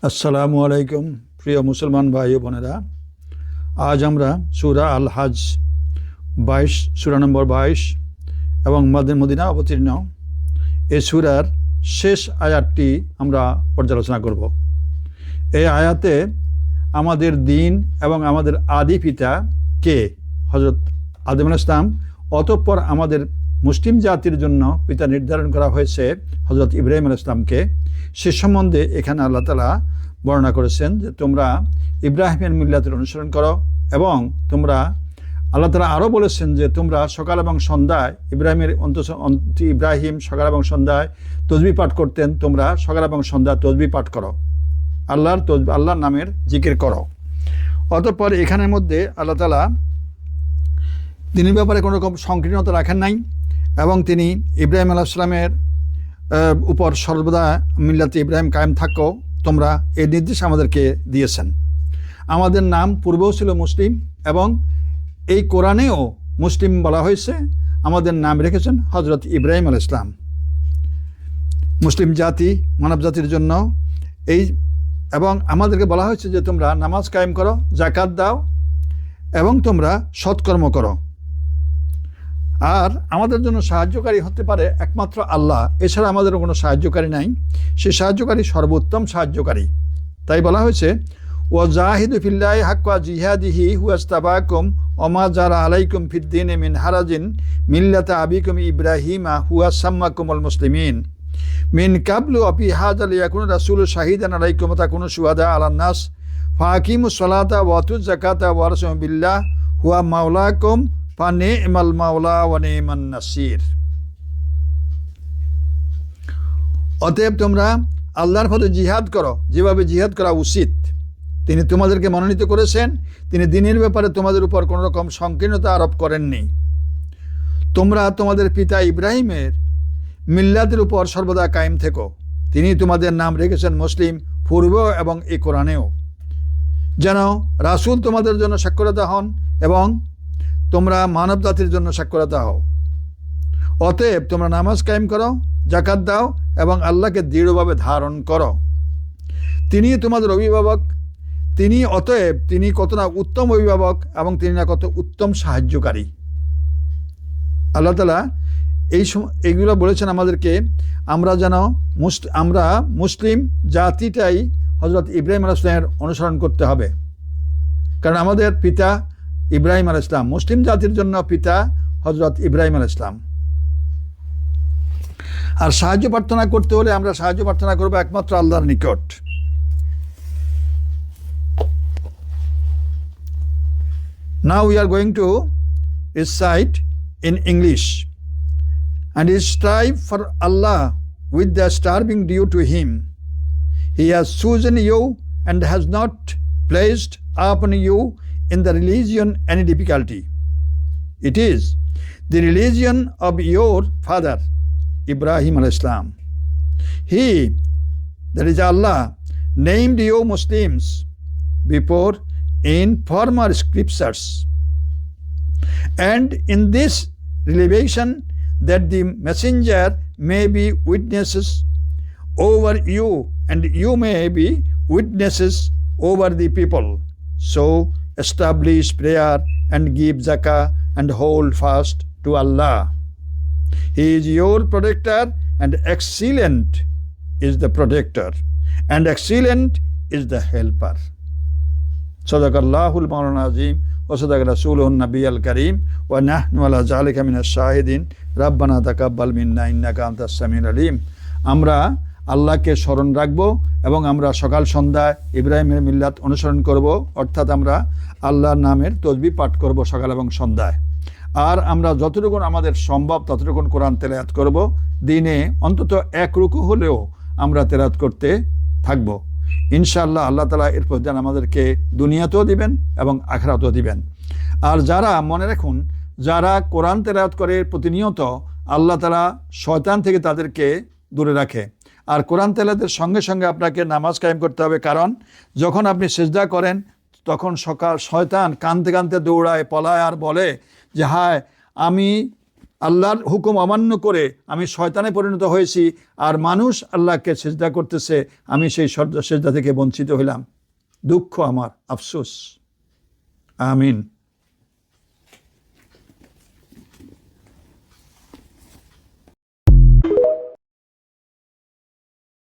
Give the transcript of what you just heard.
আসসালামু আলাইকুম প্রিয় মুসলমান ভাই ও বোনেরা। আজ আমরা সূরা আল হজ 22 সূরা নম্বর 22 এবং মদিনা অবতীর্ণ এই সূরার শেষ আয়াতটি আমরা পর্যালোচনা করব। এই আয়াতে আমাদের দিন এবং আমাদের আদি পিতা কে, হযরত আদম আলাইহিস সালাম, অতঃপর আমাদের মুসলিম জাতির জন্য পিতা নির্ধারণ করা হয়েছে হযরত ইব্রাহিম আলাইহিস সালামকে। সে সম্বন্ধে এখানে আল্লাহ তাআলা বর্ণনা করেছেন যে তোমরা ইব্রাহিমের মিল্লাতের অনুসরণ করো, এবং তোমরা আল্লাহ তাআলা আরও বলেছেন যে তোমরা সকাল এবং সন্ধ্যায় ইব্রাহিম সকাল এবং সন্ধ্যায় তসবিহ পাঠ করতেন, তোমরা সকাল এবং সন্ধ্যায় তসবিহ পাঠ করো, আল্লাহর নামের জিকির করো। অতঃপর এখানের মধ্যে আল্লাহ তাআলা দিনের ব্যাপারে কোনো রকম সংকীর্ণতা রাখেন নাই, এবং তিনি ইব্রাহিম আলাইহিস সালামের উপর সর্বদা মিল্লাতে ইব্রাহিম কায়েম থাকো তোমরা, এই নির্দেশ আমাদেরকে দিয়েছেন। আমাদের নাম পূর্বেও ছিল মুসলিম, এবং এই কোরআনেও মুসলিম বলা হয়েছে। আমাদের নাম রেখেছেন হযরত ইব্রাহিম আলাইহিস সালাম। মুসলিম জাতি মানব জাতির জন্য এবং আমাদেরকে বলা হয়েছে যে তোমরা নামাজ কায়েম করো, যাকাত দাও, এবং তোমরা সৎকর্ম করো। আর আমাদের জন্য সাহায্যকারী হতে পারে একমাত্র আল্লাহ, এছাড়া আমাদের কোনো সাহায্যকারী নাই। সেই সাহায্যকারী সর্বোত্তম সাহায্যকারী। তাই বলা হয়েছে ওয়াজাহিদু ফিল্লাহি হাক্কা জিহাদিহি হুয়াজতাবাকুম ওমা জারা আলাইকুম ফিদ্দীনি মিন হারাজিন মিল্লাতা আবিকুম ইব্রাহিমা হুয়া সাম্মাকুমুল মুসলিমিন মিন কাবলু আফি হাযা লিয়াকুনা রাসূলু শাহিদান আলাইকুম ওয়া তাকুনু শুহাদা আলান নাস ফাকিমুস সালাতা ওয়া আতুজ যাকাতা ওয়ারসুম বিল্লাহ হুয়া মাওলাকুম ফানি'মাল মাওলা ওয়া নি'মান নাসির। অতএব তোমরা আল্লাহর পথে জিহাদ করো, যেভাবে জিহাদ করা উচিত। তিনি তোমাদেরকে মনোনীত করেছেন, তিনি দ্বীনের ব্যাপারে তোমাদের উপর কোনো রকম সংকীর্ণতা আরোপ করেননি। তোমরা তোমাদের পিতা ইব্রাহিমের মিল্লাতের উপর সর্বদা কায়েম থেকো। তিনি তোমাদের নাম রেখেছেন মুসলিম পূর্বেও এবং এই কোরআনেও, যেন রাসূল তোমাদের জন্য সাক্ষরতা হন এবং তোমরা মানব জাতির জন্য সাক্ষরতা হও। অতএব তোমরা নামাজ কায়েম করো, যাকাত দাও, এবং আল্লাহকে দৃঢ়ভাবে ধারণ করো। তিনি তোমাদের অভিভাবক। তিনি কত না উত্তম অভিভাবক, এবং তিনি না কত উত্তম সাহায্যকারী। আল্লাহ তাআলা এইগুলো বলেছেন আমাদেরকে, আমরা মুসলিম জাতিটাই হযরত ইব্রাহিম আলাইহিস সালামের অনুসরণ করতে হবে। কারণ আমাদের পিতা ইব্রাহিম আলাইহিস সালাম, মুসলিম জাতির জন্য পিতা হযরত ইব্রাহিম আলাইহিস সালাম। আর সাহায্য প্রার্থনা করতে হলে আমরা সাহায্য প্রার্থনা করব একমাত্র আল্লাহর নিকট। Now we are going to recite in English, and strive for Allah with the starving due to Him. He has chosen you and has not placed upon you in the religion any difficulty. It is the religion of your father Ibrahim alayhis salam. He, that is Allah, named you Muslims before in former scriptures, and in this revelation that the messenger may be witnesses over you and you may be witnesses over the people. So establish prayer and give zakah and hold fast to Allah. He is your protector, and excellent is the protector, and excellent is the helper. Sadaqallahul Mawlana Azim wa sadaqa rasuluhun Nabiyyul Kareem wa nahnu ala zalika minash shahidin Rabbana taqabbal minna innaka antas samiul alim. আমরা আল্লাহকে স্মরণ রাখব, এবং আমরা সকাল সন্ধ্যায় ইব্রাহিমের মিল্লাত অনুসরণ করব, অর্থাৎ আমরা আল্লাহর নামের তসবিহ পাঠ করব সকাল এবং সন্ধ্যায়। আর আমরা যতটুকু আমাদের সম্ভব ততটুকু কোরআন তেলাওয়াত করব। দিনে অন্তত এক রুকু হলেও আমরা তেলাওয়াত করতে থাকব। ইনশাআল্লাহ আল্লাহ তাআলা এর প্রতিদান আমাদেরকে দুনিয়াতেও দিবেন এবং আখিরাতেও দিবেন। আর যারা, মনে রাখুন, যারা কোরআন তেলাওয়াত করে প্রতিনিয়ত, আল্লাহ তাআলা শয়তান থেকে তাদেরকে দূরে রাখে। আর কোরআন তেলাওয়াতের সঙ্গে সঙ্গে আপনাকে নামাজ কায়েম করতে হবে, কারণ যখন আপনি সিজদা করেন তখন শয়তান কাঁদতে কাঁদতে দৌড়ায়, পলায়, আর বলে যে হায় আমি আল্লাহর হুকুম অমান্য করে আমি শয়তানে পরিণত হয়েছি, আর মানুষ আল্লাহকে সেজদা করতেছে, আমি সেই সেজদা থেকে বঞ্চিত হইলাম। দুঃখ আমার, আফসোস। আমিন।